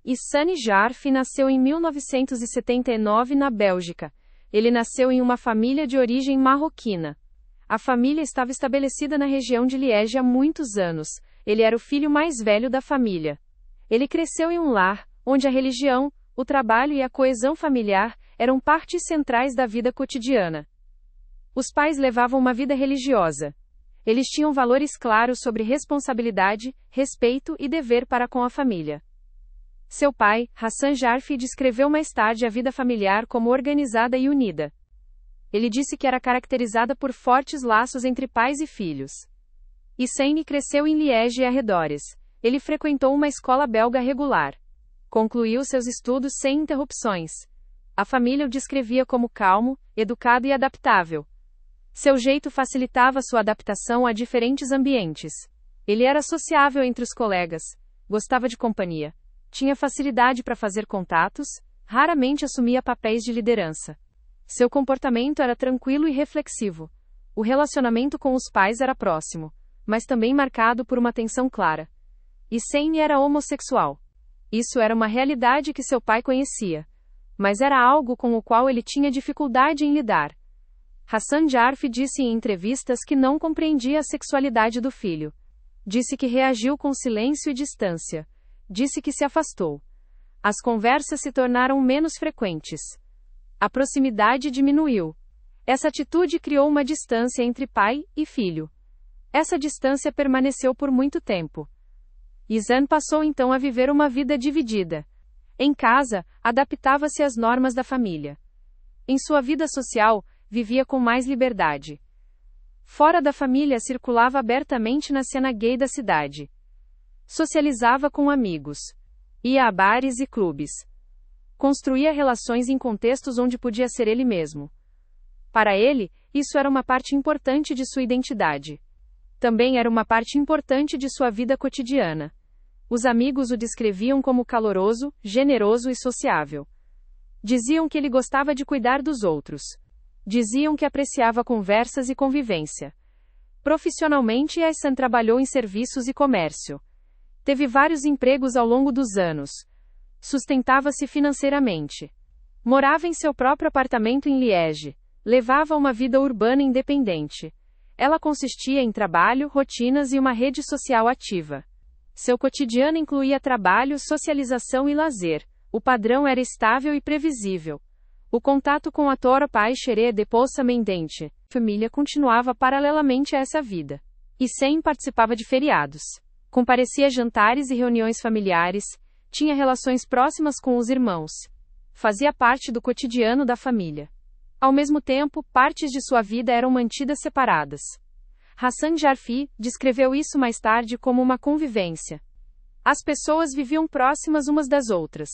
Ihsane Jarfi nasceu em 1979 na Bélgica. Ele nasceu em uma família de origem marroquina. A família estava estabelecida na região de Liege há muitos anos. Ele era o filho mais velho da família. Ele cresceu em um lar, onde a religião, o trabalho e a coesão familiar eram partes centrais da vida cotidiana. Os pais levavam uma vida religiosa. Eles tinham valores claros sobre responsabilidade, respeito e dever para com a família. Seu pai, Hassan Jarfi, descreveu mais tarde a vida familiar como organizada e unida. Ele disse que era caracterizada por fortes laços entre pais e filhos. Ihsane cresceu em Liege e arredores. Ele frequentou uma escola belga regular. Concluiu seus estudos sem interrupções. A família o descrevia como calmo, educado e adaptável. Seu jeito facilitava sua adaptação a diferentes ambientes. Ele era sociável entre os colegas, gostava de companhia, tinha facilidade para fazer contatos, raramente assumia papéis de liderança. Seu comportamento era tranquilo e reflexivo. O relacionamento com os pais era próximo, mas também marcado por uma tensão clara. Ihsane era homossexual. Isso era uma realidade que seu pai conhecia, mas era algo com o qual ele tinha dificuldade em lidar. Hassan Jarfi disse em entrevistas que não compreendia a sexualidade do filho. Disse que reagiu com silêncio e distância. Disse que se afastou. As conversas se tornaram menos frequentes. A proximidade diminuiu. Essa atitude criou uma distância entre pai e filho. Essa distância permaneceu por muito tempo. Ihsane passou então a viver uma vida dividida. Em casa, adaptava-se às normas da família. Em sua vida social, vivia com mais liberdade. Fora da família, circulava abertamente na cena gay da cidade. Socializava com amigos. Ia a bares e clubes. Construía relações em contextos onde podia ser ele mesmo. Para ele, isso era uma parte importante de sua identidade. Também era uma parte importante de sua vida cotidiana. Os amigos o descreviam como caloroso, generoso e sociável. Diziam que ele gostava de cuidar dos outros. Diziam que apreciava conversas e convivência. Profissionalmente, Ihsane trabalhou em serviços e comércio. Teve vários empregos ao longo dos anos. Sustentava-se financeiramente. Morava em seu próprio apartamento em Liege. Levava uma vida urbana independente. Ela consistia em trabalho, rotinas e uma rede social ativa. Seu cotidiano incluía trabalho, socialização e lazer. O padrão era estável e previsível. O contato com a Tora Pai Xeré de Poça Mendente. A família continuava paralelamente a essa vida. Ihsane participava de feriados. Comparecia a jantares e reuniões familiares. Tinha relações próximas com os irmãos. Fazia parte do cotidiano da família. Ao mesmo tempo, partes de sua vida eram mantidas separadas. Hassan Jarfi descreveu isso mais tarde como uma convivência. As pessoas viviam próximas umas das outras,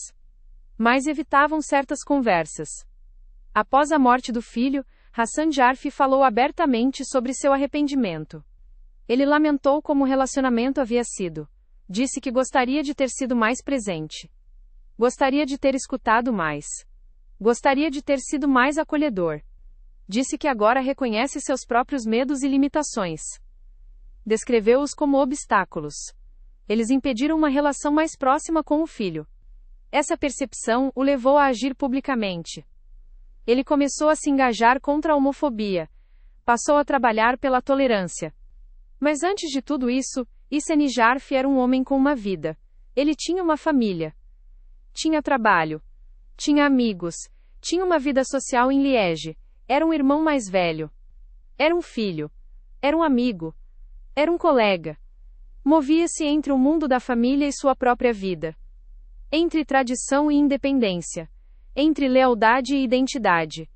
mas evitavam certas conversas. Após a morte do filho, Hassan Jarfi falou abertamente sobre seu arrependimento. Ele lamentou como o relacionamento havia sido. Disse que gostaria de ter sido mais presente. Gostaria de ter escutado mais. Gostaria de ter sido mais acolhedor. Disse que agora reconhece seus próprios medos e limitações. Descreveu-os como obstáculos. Eles impediram uma relação mais próxima com o filho. Essa percepção o levou a agir publicamente. Ele começou a se engajar contra a homofobia. Passou a trabalhar pela tolerância. Mas antes de tudo isso, Ihsane Jarfi era um homem com uma vida. Ele tinha uma família. Tinha trabalho. Tinha amigos. Tinha uma vida social em Liege. Era um irmão mais velho. Era um filho. Era um amigo. Era um colega. Movia-se entre o mundo da família e sua própria vida. Entre tradição e independência. Entre lealdade e identidade.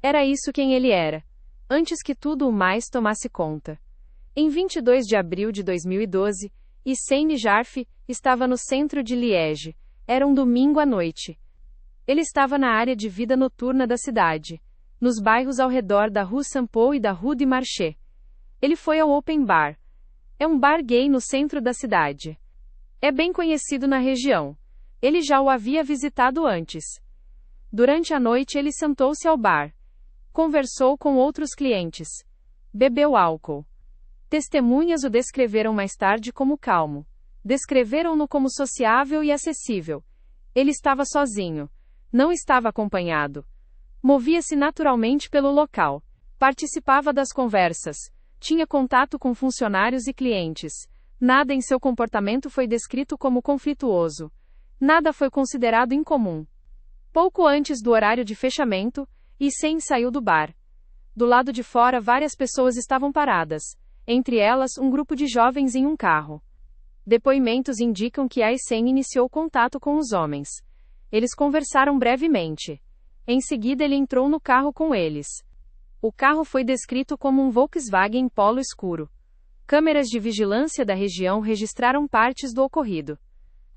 Era isso quem ele era. Antes que tudo o mais tomasse conta. Em 22 de abril de 2012, Ihsane Jarfi estava no centro de Liege. Era um domingo à noite. Ele estava na área de vida noturna da cidade, nos bairros ao redor da Rue Saint-Paul e da Rue du Marché. Ele foi ao Open Bar. É um bar gay no centro da cidade. É bem conhecido na região. Ele já o havia visitado antes. Durante a noite ele sentou-se ao bar. Conversou com outros clientes. Bebeu álcool. Testemunhas o descreveram mais tarde como calmo. Descreveram-no como sociável e acessível. Ele estava sozinho. Não estava acompanhado. Movia-se naturalmente pelo local. Participava das conversas. Tinha contato com funcionários e clientes. Nada em seu comportamento foi descrito como conflituoso. Nada foi considerado incomum. Pouco antes do horário de fechamento, Hissène saiu do bar. Do lado de fora, várias pessoas estavam paradas. Entre elas, um grupo de jovens em um carro. Depoimentos indicam que Hissène iniciou contato com os homens. Eles conversaram brevemente. Em seguida, ele entrou no carro com eles. O carro foi descrito como um Volkswagen Polo escuro. Câmeras de vigilância da região registraram partes do ocorrido.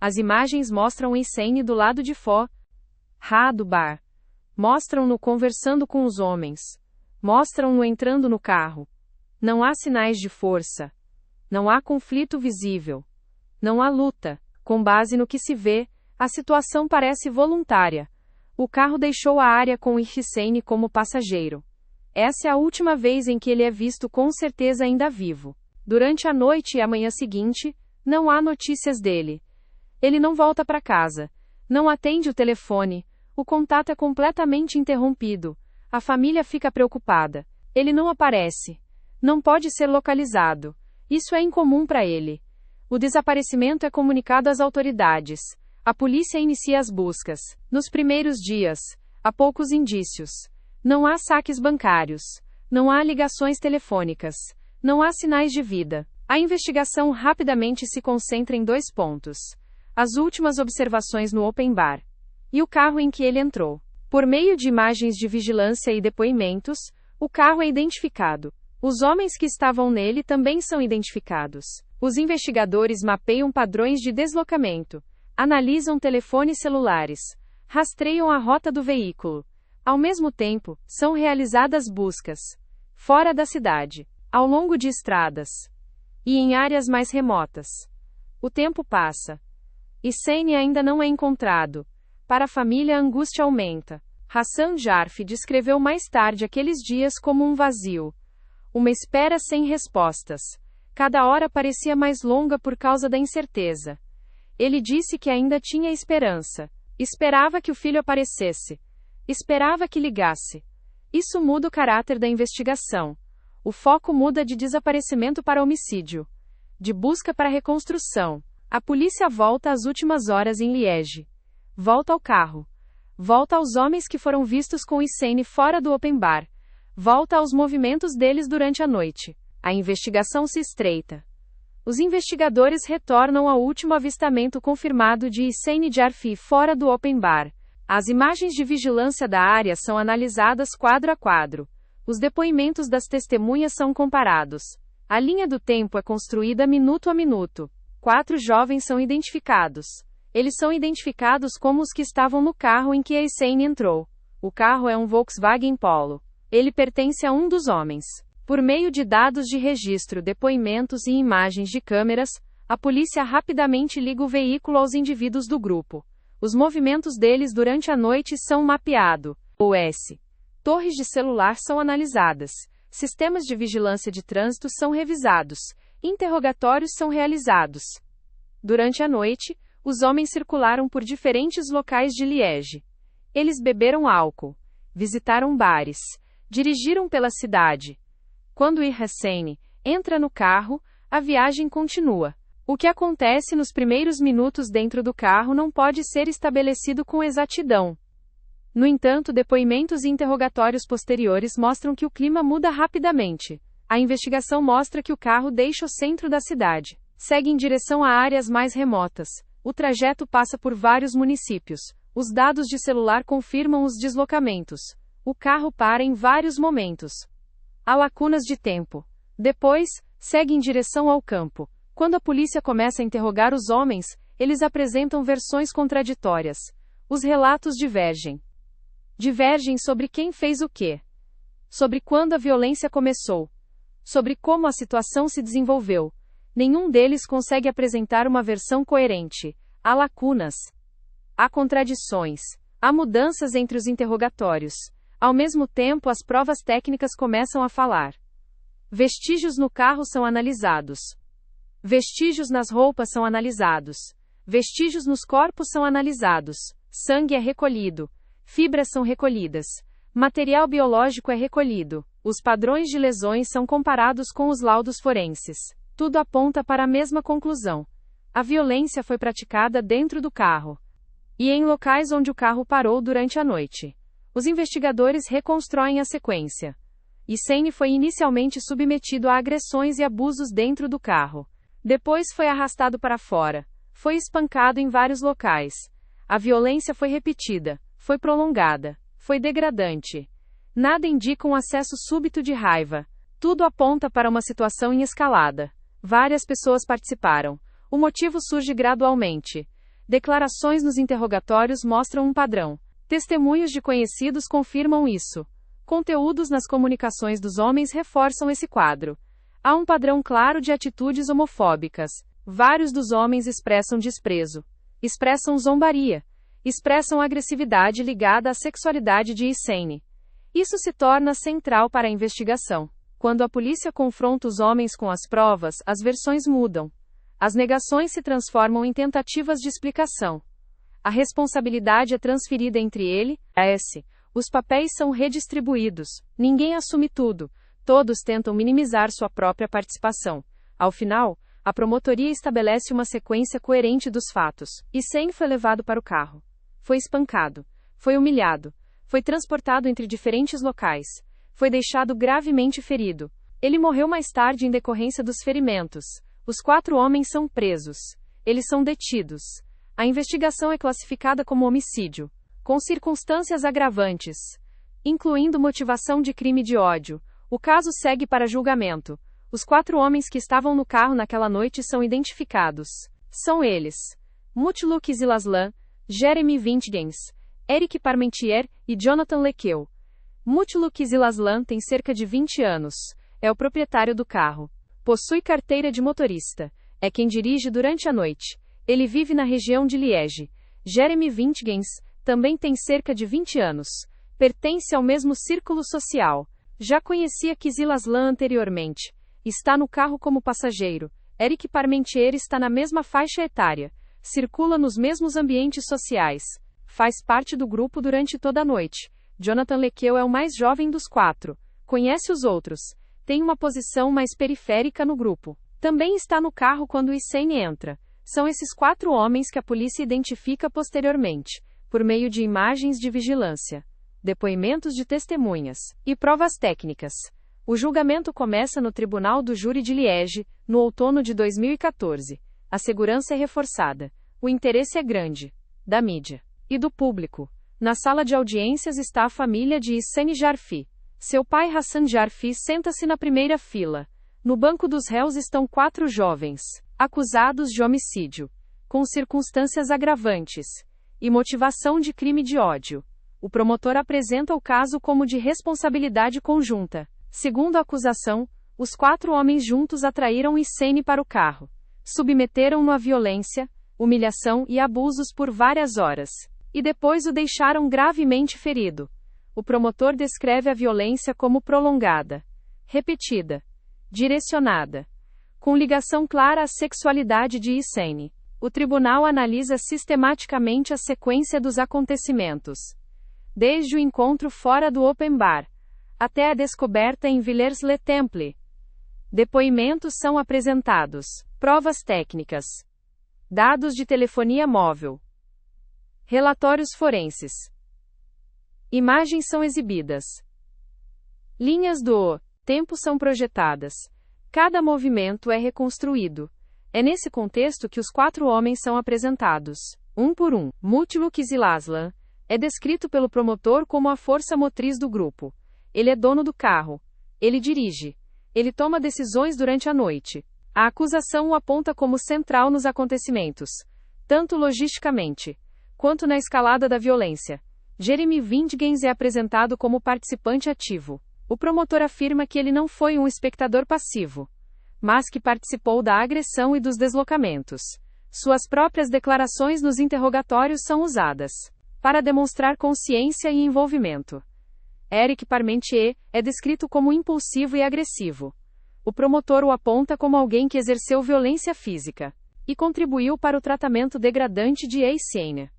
As imagens mostram Hissène do lado de fora do bar. Mostram-no conversando com os homens. Mostram-no entrando no carro. Não há sinais de força. Não há conflito visível. Não há luta. Com base no que se vê, a situação parece voluntária. O carro deixou a área com Hissène como passageiro. Essa é a última vez em que ele é visto com certeza ainda vivo. Durante a noite e a manhã seguinte, não há notícias dele. Ele não volta para casa. Não atende o telefone. O contato é completamente interrompido. A família fica preocupada. Ele não aparece. Não pode ser localizado. Isso é incomum para ele. O desaparecimento é comunicado às autoridades. A polícia inicia as buscas. Nos primeiros dias, há poucos indícios. Não há saques bancários. Não há ligações telefônicas. Não há sinais de vida. A investigação rapidamente se concentra em 2 pontos. As últimas observações no open bar. E o carro em que ele entrou. Por meio de imagens de vigilância e depoimentos, o carro é identificado. Os homens que estavam nele também são identificados. Os investigadores mapeiam padrões de deslocamento. Analisam telefones celulares. Rastreiam a rota do veículo. Ao mesmo tempo, são realizadas buscas. Fora da cidade. Ao longo de estradas. E em áreas mais remotas. O tempo passa. Hissène ainda não é encontrado. Para a família, a angústia aumenta. Hassan Jarf descreveu mais tarde aqueles dias como um vazio. Uma espera sem respostas. Cada hora parecia mais longa por causa da incerteza. Ele disse que ainda tinha esperança. Esperava que o filho aparecesse. Esperava que ligasse. Isso muda o caráter da investigação. O foco muda de desaparecimento para homicídio. De busca para reconstrução. A polícia volta às últimas horas em Liege. Volta ao carro. Volta aos homens que foram vistos com Hissène fora do open bar. Volta aos movimentos deles durante a noite. A investigação se estreita. Os investigadores retornam ao último avistamento confirmado de Hissène Jarf fora do open bar. As imagens de vigilância da área são analisadas quadro a quadro. Os depoimentos das testemunhas são comparados. A linha do tempo é construída minuto a minuto. 4 jovens são identificados. Eles são identificados como os que estavam no carro em que Hissène entrou. O carro é um Volkswagen Polo. Ele pertence a um dos homens. Por meio de dados de registro, depoimentos e imagens de câmeras, a polícia rapidamente liga o veículo aos indivíduos do grupo. Os movimentos deles durante a noite são mapeados. Torres de celular são analisadas. Sistemas de vigilância de trânsito são revisados. Interrogatórios são realizados. Durante a noite, os homens circularam por diferentes locais de Liege. Eles beberam álcool, visitaram bares, dirigiram pela cidade. Quando Hissène entra no carro, a viagem continua. O que acontece nos primeiros minutos dentro do carro não pode ser estabelecido com exatidão. No entanto, depoimentos e interrogatórios posteriores mostram que o clima muda rapidamente. A investigação mostra que o carro deixa o centro da cidade, segue em direção a áreas mais remotas. O trajeto passa por vários municípios. Os dados de celular confirmam os deslocamentos. O carro para em vários momentos. Há lacunas de tempo. Depois, segue em direção ao campo. Quando a polícia começa a interrogar os homens, eles apresentam versões contraditórias. Os relatos divergem. Divergem sobre quem fez o quê. Sobre quando a violência começou. Sobre como a situação se desenvolveu. Nenhum deles consegue apresentar uma versão coerente. Há lacunas. Há contradições. Há mudanças entre os interrogatórios. Ao mesmo tempo, as provas técnicas começam a falar. Vestígios no carro são analisados. Vestígios nas roupas são analisados. Vestígios nos corpos são analisados. Sangue é recolhido. Fibras são recolhidas. Material biológico é recolhido. Os padrões de lesões são comparados com os laudos forenses. Tudo aponta para a mesma conclusão. A violência foi praticada dentro do carro e em locais onde o carro parou durante a noite. Os investigadores reconstroem a sequência. Hissène foi inicialmente submetido a agressões e abusos dentro do carro. Depois foi arrastado para fora. Foi espancado em vários locais. A violência foi repetida, foi prolongada, foi degradante. Nada indica um acesso súbito de raiva. Tudo aponta para uma situação em escalada. Várias pessoas participaram. O motivo surge gradualmente. Declarações nos interrogatórios mostram um padrão. Testemunhos de conhecidos confirmam isso. Conteúdos nas comunicações dos homens reforçam esse quadro. Há um padrão claro de atitudes homofóbicas. Vários dos homens expressam desprezo, expressam zombaria, expressam agressividade ligada à sexualidade de Hissène. Isso se torna central para a investigação. Quando a polícia confronta os homens com as provas, as versões mudam. As negações se transformam em tentativas de explicação. A responsabilidade é transferida entre ele e S. Os papéis são redistribuídos. Ninguém assume tudo. Todos tentam minimizar sua própria participação. Ao final, a promotoria estabelece uma sequência coerente dos fatos. Hissène foi levado para o carro. Foi espancado. Foi humilhado. Foi transportado entre diferentes locais. Foi deixado gravemente ferido. Ele morreu mais tarde em decorrência dos ferimentos. Os 4 homens são presos. Eles são detidos. A investigação é classificada como homicídio, com circunstâncias agravantes, incluindo motivação de crime de ódio. O caso segue para julgamento. Os 4 homens que estavam no carro naquela noite são identificados. São eles: Mutlu Kizilaslan, Jeremy Vintgens, Eric Parmentier e Jonathan Lequeu. Mutlu Kizilaslan tem cerca de 20 anos. É o proprietário do carro. Possui carteira de motorista. É quem dirige durante a noite. Ele vive na região de Liege. Jeremy Vintgens também tem cerca de 20 anos. Pertence ao mesmo círculo social. Já conhecia Kizilaslan anteriormente. Está no carro como passageiro. Eric Parmentier está na mesma faixa etária. Circula nos mesmos ambientes sociais. Faz parte do grupo durante toda a noite. Jonathan Lequeu é o mais jovem dos 4. Conhece os outros. Tem uma posição mais periférica no grupo. Também está no carro quando Hissène entra. São esses 4 homens que a polícia identifica posteriormente, por meio de imagens de vigilância, depoimentos de testemunhas e provas técnicas. O julgamento começa no Tribunal do Júri de Liege, no outono de 2014. A segurança é reforçada. O interesse é grande, da mídia e do público. Na sala de audiências está a família de Hissène Jarfi. Seu pai Hassan Jarfi senta-se na primeira fila. No banco dos réus estão 4 jovens, acusados de homicídio, com circunstâncias agravantes e motivação de crime de ódio. O promotor apresenta o caso como de responsabilidade conjunta. Segundo a acusação, os 4 homens juntos atraíram Hissène para o carro, submeteram-no à violência, humilhação e abusos por várias horas, e depois o deixaram gravemente ferido. O promotor descreve a violência como prolongada, repetida, direcionada, com ligação clara à sexualidade de Hissène. O tribunal analisa sistematicamente a sequência dos acontecimentos, desde o encontro fora do open bar até a descoberta em Villers-le-Temple. Depoimentos são apresentados, provas técnicas, dados de telefonia móvel, relatórios forenses. Imagens são exibidas. Linhas do tempo são projetadas. Cada movimento é reconstruído. É nesse contexto que os 4 homens são apresentados, um por um. Mutlu Kizilaslan é descrito pelo promotor como a força motriz do grupo. Ele é dono do carro. Ele dirige. Ele toma decisões durante a noite. A acusação o aponta como central nos acontecimentos, tanto logisticamente, quanto na escalada da violência. Jeremy Vintgens é apresentado como participante ativo. O promotor afirma que ele não foi um espectador passivo, mas que participou da agressão e dos deslocamentos. Suas próprias declarações nos interrogatórios são usadas para demonstrar consciência e envolvimento. Eric Parmentier é descrito como impulsivo e agressivo. O promotor o aponta como alguém que exerceu violência física, e contribuiu para o tratamento degradante de Yesenia.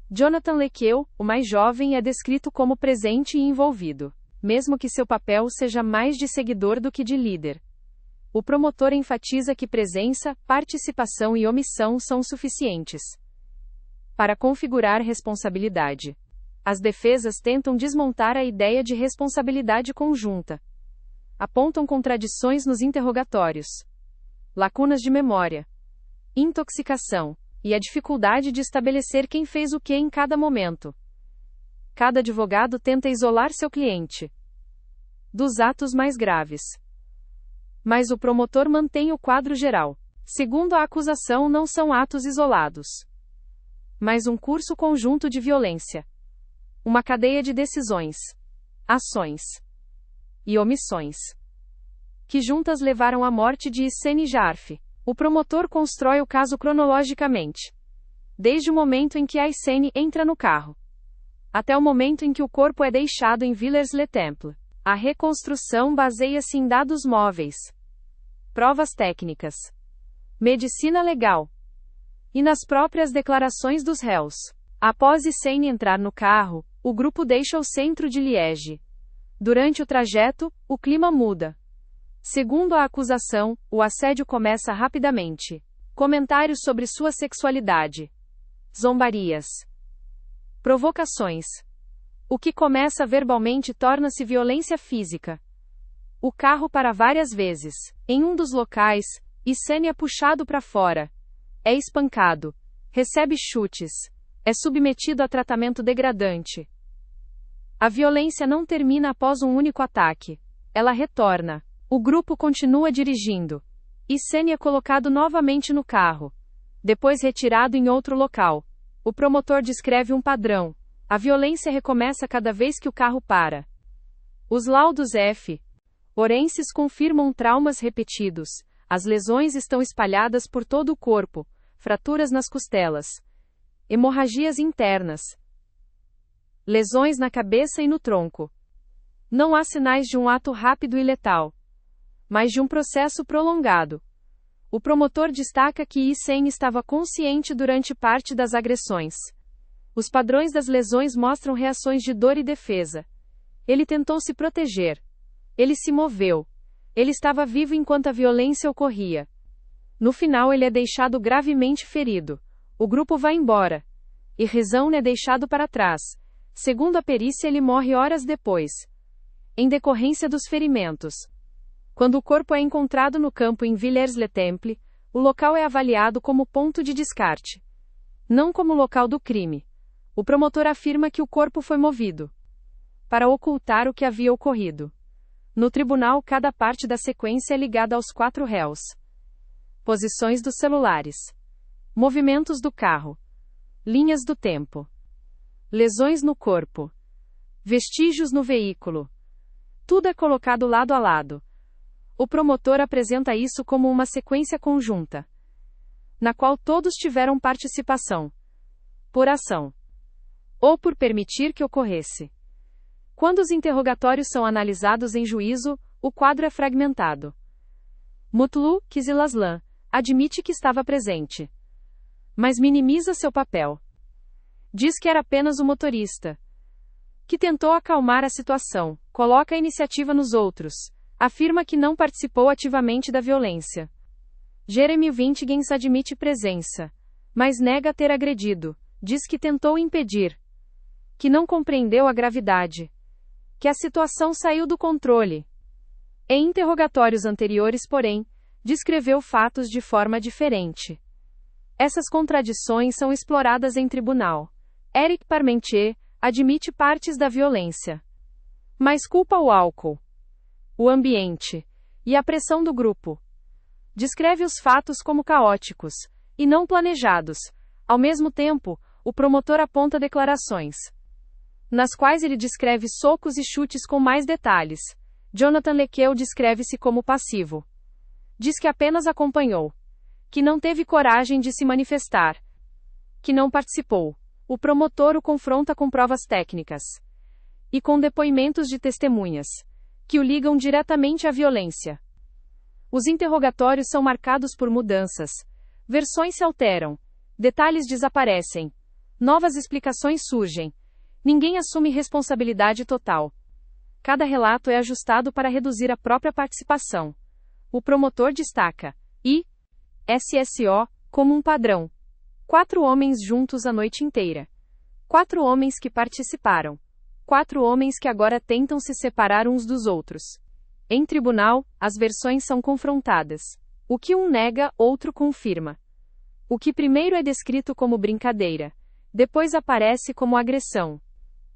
Jonathan Lequeu, o mais jovem, é descrito como presente e envolvido, mesmo que seu papel seja mais de seguidor do que de líder. O promotor enfatiza que presença, participação e omissão são suficientes para configurar responsabilidade. As defesas tentam desmontar a ideia de responsabilidade conjunta. Apontam contradições nos interrogatórios, lacunas de memória, intoxicação e a dificuldade de estabelecer quem fez o que em cada momento. Cada advogado tenta isolar seu cliente dos atos mais graves, mas o promotor mantém o quadro geral. Segundo a acusação, não são atos isolados, mas um curso conjunto de violência. Uma cadeia de decisões, ações e omissões que juntas levaram à morte de Yesenia Jarf. O promotor constrói o caso cronologicamente, desde o momento em que Yesenia entra no carro até o momento em que o corpo é deixado em Villers-le-Temple. A reconstrução baseia-se em dados móveis, provas técnicas, medicina legal e nas próprias declarações dos réus. Após Yesenia entrar no carro, o grupo deixa o centro de Liege. Durante o trajeto, o clima muda. Segundo a acusação, o assédio começa rapidamente. Comentários sobre sua sexualidade, zombarias, provocações. O que começa verbalmente torna-se violência física. O carro para várias vezes. Em um dos locais, Yesenia é puxado para fora. É espancado. Recebe chutes. É submetido a tratamento degradante. A violência não termina após um único ataque. Ela retorna. O grupo continua dirigindo. Yesenia é colocado novamente no carro, depois retirado em outro local. O promotor descreve um padrão. A violência recomeça cada vez que o carro para. Os laudos forenses confirmam traumas repetidos. As lesões estão espalhadas por todo o corpo, fraturas nas costelas, hemorragias internas, lesões na cabeça e no tronco. Não há sinais de um ato rápido e letal, mas de um processo prolongado. O promotor destaca que Yesenia estava consciente durante parte das agressões. Os padrões das lesões mostram reações de dor e defesa. Ele tentou se proteger. Ele se moveu. Ele estava vivo enquanto a violência ocorria. No final, ele é deixado gravemente ferido. O grupo vai embora. E Rizão é deixado para trás. Segundo a perícia, ele morre horas depois, em decorrência dos ferimentos. Quando o corpo é encontrado no campo em Villers-le-Temple, o local é avaliado como ponto de descarte, não como local do crime. O promotor afirma que o corpo foi movido para ocultar o que havia ocorrido. No tribunal, cada parte da sequência é ligada aos 4 réus. Posições dos celulares, movimentos do carro, linhas do tempo, lesões no corpo, vestígios no veículo. Tudo é colocado lado a lado. O promotor apresenta isso como uma sequência conjunta, na qual todos tiveram participação, por ação, ou por permitir que ocorresse. Quando os interrogatórios são analisados em juízo, o quadro é fragmentado. Mutlu Kizilazlan admite que estava presente, mas minimiza seu papel. Diz que era apenas o motorista, que tentou acalmar a situação, coloca a iniciativa nos outros. Afirma que não participou ativamente da violência. Jeremy Vintigens admite presença, mas nega ter agredido. Diz que tentou impedir, que não compreendeu a gravidade, que a situação saiu do controle. Em interrogatórios anteriores, porém, descreveu fatos de forma diferente. Essas contradições são exploradas em tribunal. Eric Parmentier admite partes da violência, mas culpa o álcool, o ambiente e a pressão do grupo. Descreve os fatos como caóticos e não planejados. Ao mesmo tempo, o promotor aponta declarações nas quais ele descreve socos e chutes com mais detalhes. Jonathan Lequeu descreve-se como passivo. Diz que apenas acompanhou, que não teve coragem de se manifestar, que não participou. O promotor o confronta com provas técnicas e com depoimentos de testemunhas que o ligam diretamente à violência. Os interrogatórios são marcados por mudanças, Versões se alteram. Detalhes desaparecem. Novas explicações surgem. Ninguém assume responsabilidade total. Cada relato é ajustado para reduzir a própria participação. O promotor destaca SSO como um padrão. 4 homens juntos a noite inteira. 4 homens que participaram. 4 homens que agora tentam se separar uns dos outros. Em tribunal, as versões são confrontadas. O que um nega, outro confirma. O que primeiro é descrito como brincadeira, depois aparece como agressão.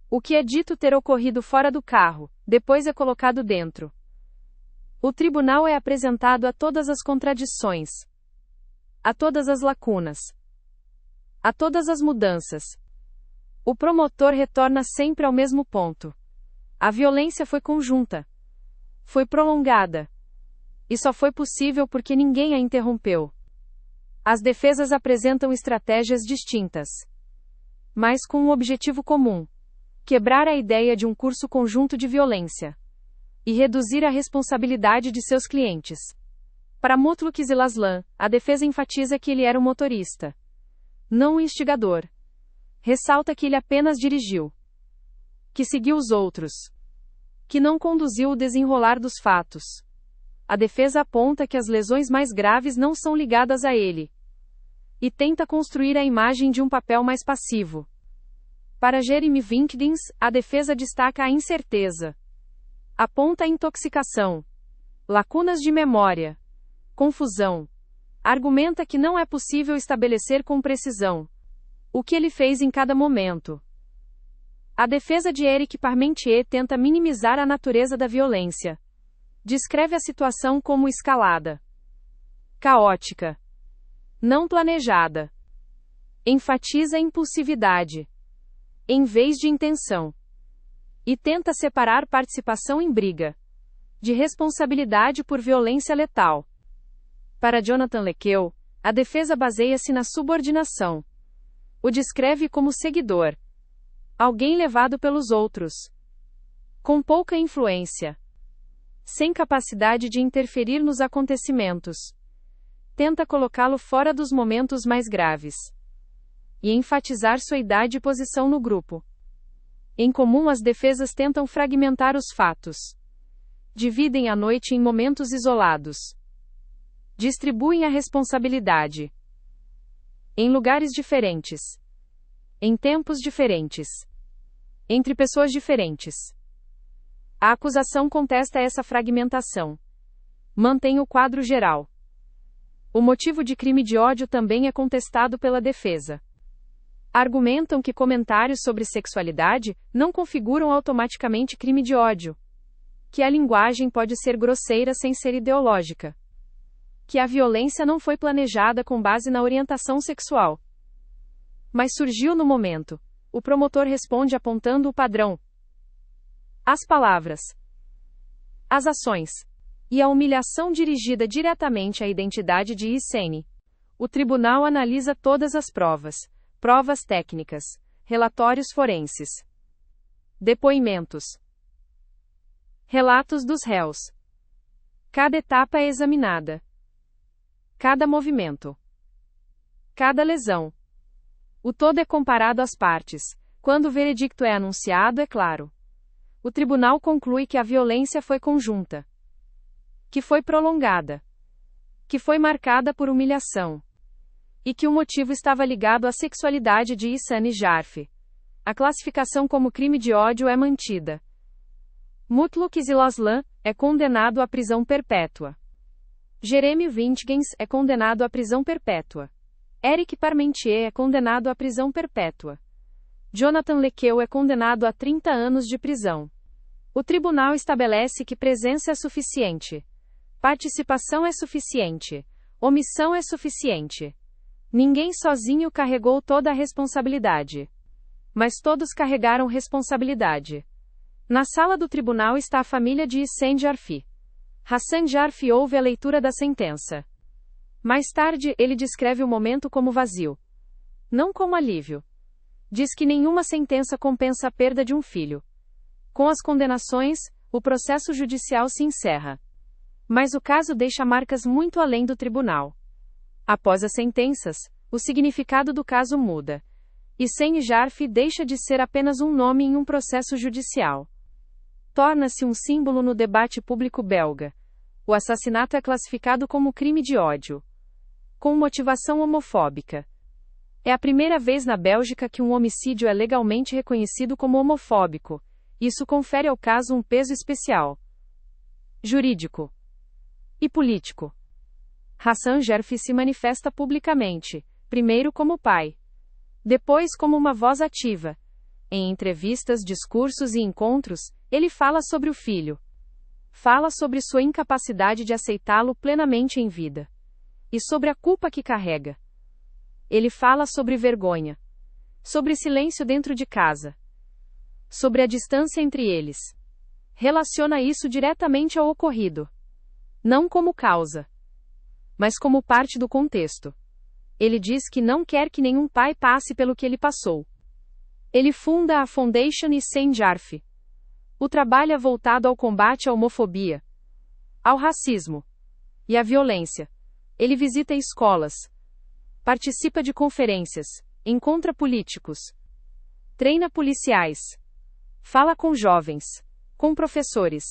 O que é dito ter ocorrido fora do carro, depois é colocado dentro. O tribunal é apresentado a todas as contradições, a todas as lacunas, a todas as mudanças. O promotor retorna sempre ao mesmo ponto. A violência foi conjunta. Foi prolongada. E só foi possível porque ninguém a interrompeu. As defesas apresentam estratégias distintas, mas com um objetivo comum: quebrar a ideia de um curso conjunto de violência e reduzir a responsabilidade de seus clientes. Para Mutlaq Zilaslan, a defesa enfatiza que ele era o motorista, não o instigador. Ressalta que ele apenas dirigiu, que seguiu os outros, que não conduziu o desenrolar dos fatos. A defesa aponta que as lesões mais graves não são ligadas a ele e tenta construir a imagem de um papel mais passivo. Para Jeremy Winkdins, a defesa destaca a incerteza. Aponta a intoxicação, lacunas de memória, confusão. Argumenta que não é possível estabelecer com precisão o que ele fez em cada momento. A defesa de Eric Parmentier tenta minimizar a natureza da violência. Descreve a situação como escalada, caótica, não planejada. Enfatiza a impulsividade, em vez de intenção. E tenta separar participação em briga de responsabilidade por violência letal. Para Jonathan Lequeu, a defesa baseia-se na subordinação. O descreve como seguidor, alguém levado pelos outros, com pouca influência, sem capacidade de interferir nos acontecimentos. Tenta colocá-lo fora dos momentos mais graves e enfatizar sua idade e posição no grupo. Em comum, as defesas tentam fragmentar os fatos. Dividem a noite em momentos isolados. Distribuem a responsabilidade em lugares diferentes, em tempos diferentes, entre pessoas diferentes. A acusação contesta essa fragmentação. Mantém o quadro geral. O motivo de crime de ódio também é contestado pela defesa. Argumentam que comentários sobre sexualidade não configuram automaticamente crime de ódio. Que a linguagem pode ser grosseira sem ser ideológica. Que a violência não foi planejada com base na orientação sexual, mas surgiu no momento. O promotor responde apontando o padrão: as palavras, as ações e a humilhação dirigida diretamente à identidade de Hissène. O tribunal analisa todas as provas, provas técnicas, relatórios forenses, depoimentos, relatos dos réus. Cada etapa é examinada. Cada movimento, cada lesão. O todo é comparado às partes. Quando o veredicto é anunciado, é claro. O tribunal conclui que a violência foi conjunta, que foi prolongada, que foi marcada por humilhação e que o motivo estava ligado à sexualidade de Hissène Jarf. A classificação como crime de ódio é mantida. Mutlaq Zilaslan é condenado à prisão perpétua. Jeremy Winkdins é condenado à prisão perpétua. Eric Parmentier é condenado à prisão perpétua. Jonathan Lequeu é condenado a 30 anos de prisão. O tribunal estabelece que presença é suficiente, participação é suficiente, omissão é suficiente. Ninguém sozinho carregou toda a responsabilidade, mas todos carregaram responsabilidade. Na sala do tribunal está a família de Hissène Jarf. Hassan Jarf ouve a leitura da sentença. Mais tarde, ele descreve o momento como vazio, não como alívio. Diz que nenhuma sentença compensa a perda de um filho. Com as condenações, o processo judicial se encerra. Mas o caso deixa marcas muito além do tribunal. Após as sentenças, o significado do caso muda. Hissène Jarfi deixa de ser apenas um nome em um processo judicial. Torna-se um símbolo no debate público belga. O assassinato é classificado como crime de ódio, com motivação homofóbica. É a primeira vez na Bélgica que um homicídio é legalmente reconhecido como homofóbico. Isso confere ao caso um peso especial, jurídico e político. Hassan Jarfi se manifesta publicamente, primeiro como pai, depois como uma voz ativa. Em entrevistas, discursos e encontros, ele fala sobre o filho. Fala sobre sua incapacidade de aceitá-lo plenamente em vida. E sobre a culpa que carrega. Ele fala sobre vergonha. Sobre silêncio dentro de casa. Sobre a distância entre eles. Relaciona isso diretamente ao ocorrido. Não como causa, mas como parte do contexto. Ele diz que não quer que nenhum pai passe pelo que ele passou. Ele funda a Foundation Hissène Jarfi. O trabalho é voltado ao combate à homofobia, ao racismo e à violência. Ele visita escolas, participa de conferências, encontra políticos, treina policiais, fala com jovens, com professores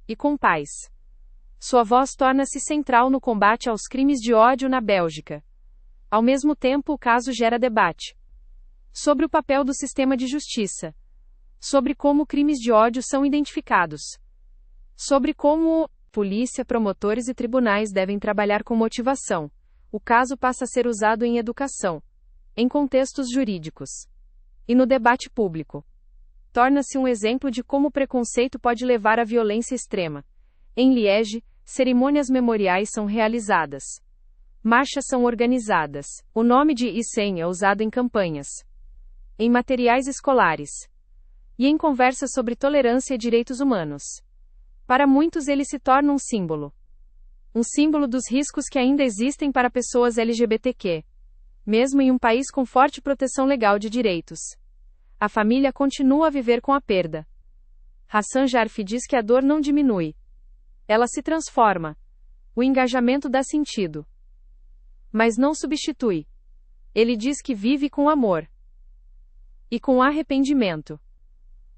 e com pais. Sua voz torna-se central no combate aos crimes de ódio na Bélgica. Ao mesmo tempo, o caso gera debate sobre o papel do sistema de justiça, sobre como crimes de ódio são identificados, sobre como polícia, promotores e tribunais devem trabalhar com motivação. O caso passa a ser usado em educação, em contextos jurídicos e no debate público. Torna-se um exemplo de como o preconceito pode levar à violência extrema. Em Liège, cerimônias memoriais são realizadas. Marchas são organizadas. O nome de Hissène é usado em campanhas, em materiais escolares e em conversas sobre tolerância e direitos humanos. Para muitos, ele se torna um símbolo. Um símbolo dos riscos que ainda existem para pessoas LGBTQ. Mesmo em um país com forte proteção legal de direitos, a família continua a viver com a perda. Hassan Jarfi diz que a dor não diminui. Ela se transforma. O engajamento dá sentido, mas não substitui. Ele diz que vive com amor e com arrependimento.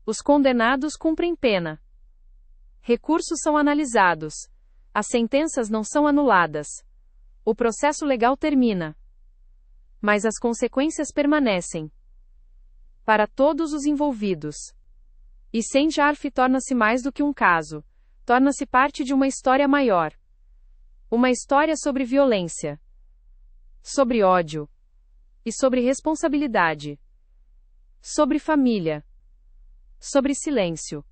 Os condenados cumprem pena. Recursos são analisados. As sentenças não são anuladas. O processo legal termina, mas as consequências permanecem para todos os envolvidos. Hissène Jarfi torna-se mais do que um caso. Torna-se parte de uma história maior. Uma história sobre violência, sobre ódio e sobre responsabilidade. Sobre família, sobre silêncio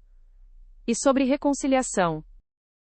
e sobre reconciliação.